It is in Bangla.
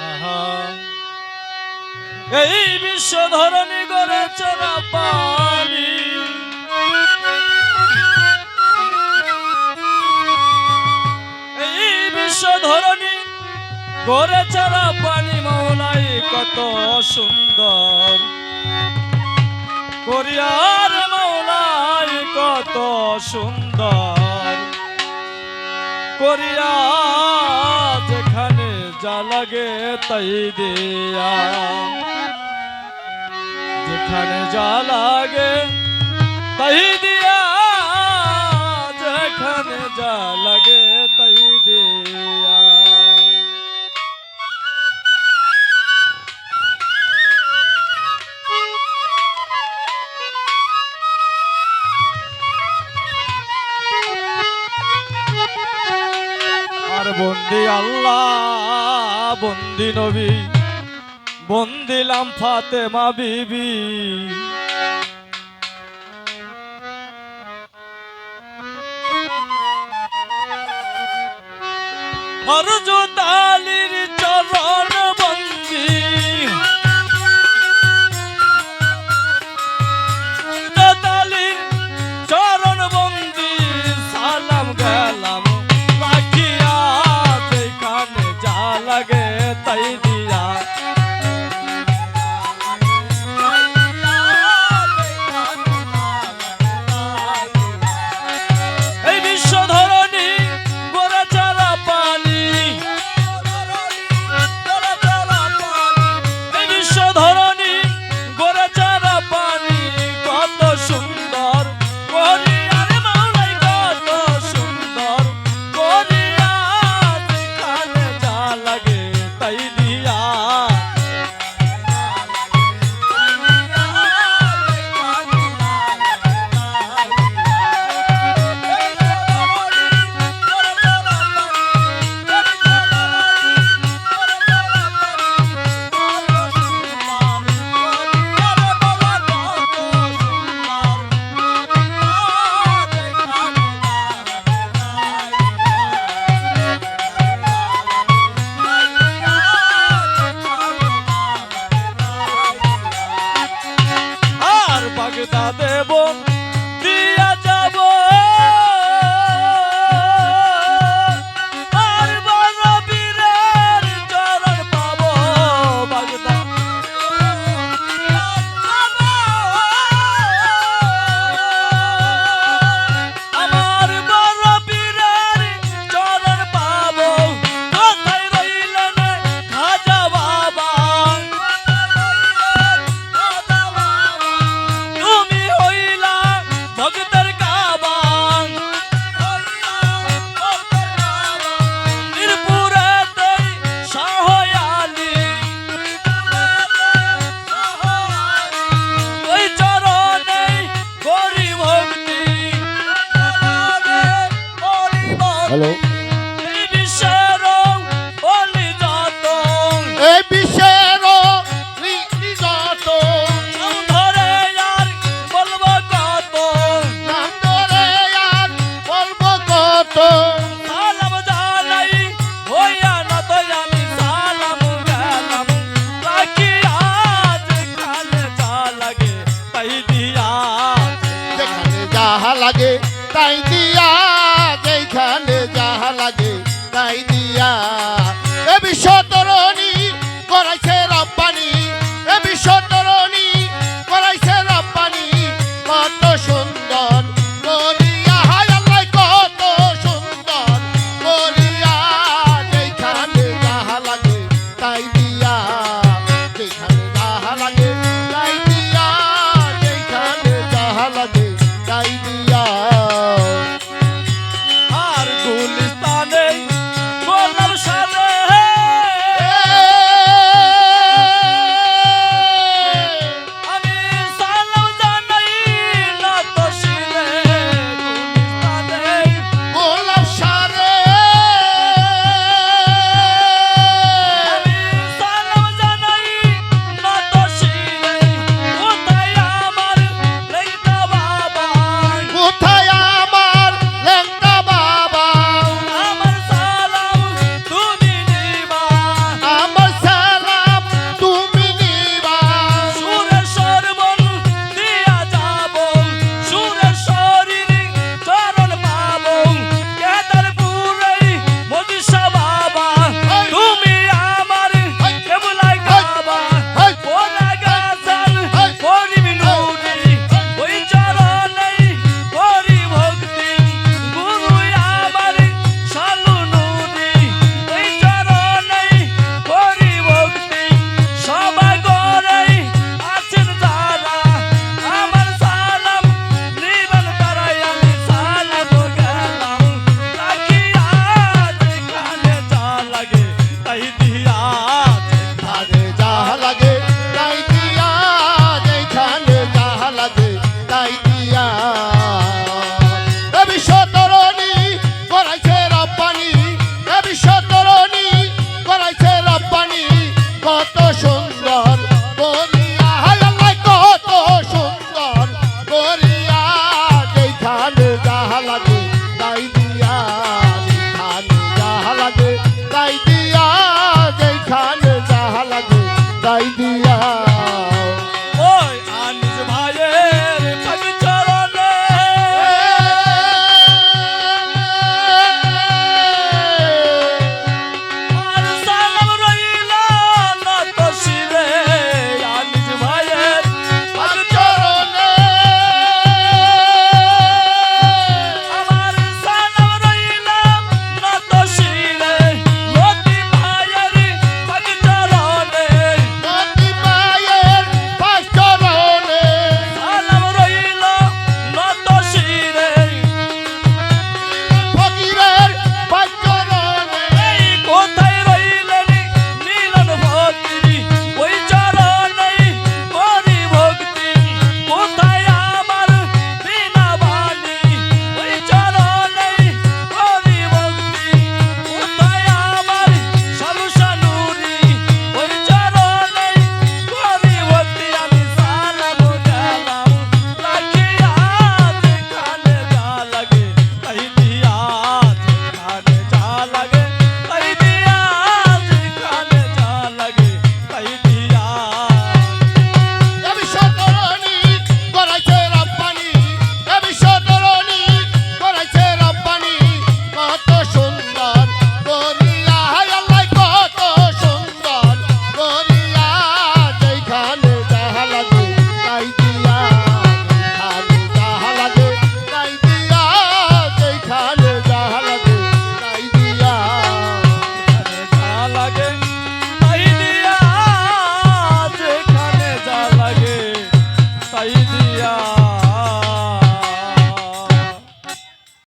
আহা এই বিশ্ব ধরণী গড়ে চলা পানি, এই বিশ্ব ধরণী গড়ে চলা পানি মৌলাই কত সুন্দর করিয়ার মৌলাই কত সুন্দর করিয়া, যেখানে যা লাগে তাই দিয়া, যেখানে যা লাগে তাই দিয়া, যেখানে যা লাগে তাই দিয়া। আর বন্দি আল্লাহ, বন্দি নবী, বন্দিলাম ফাতেমা বিবি। হযরত আলীর চরণ বন্দি, হযরত আলীর চরণ বন্দি, সালাম গেলাম রাখিয়া, যেখানে যা লাগে তাই দিয়া, এই বিশ্ব ধরণী গড়ে চলা পানি, এই বিশ্ব ধরণী গড়ে চলা পানি কত সুন্দর করিয়ার মৌলাই কত সুন্দর করিয়া, যেখানে যা লাগে তাই দিয়া। লাগে তাই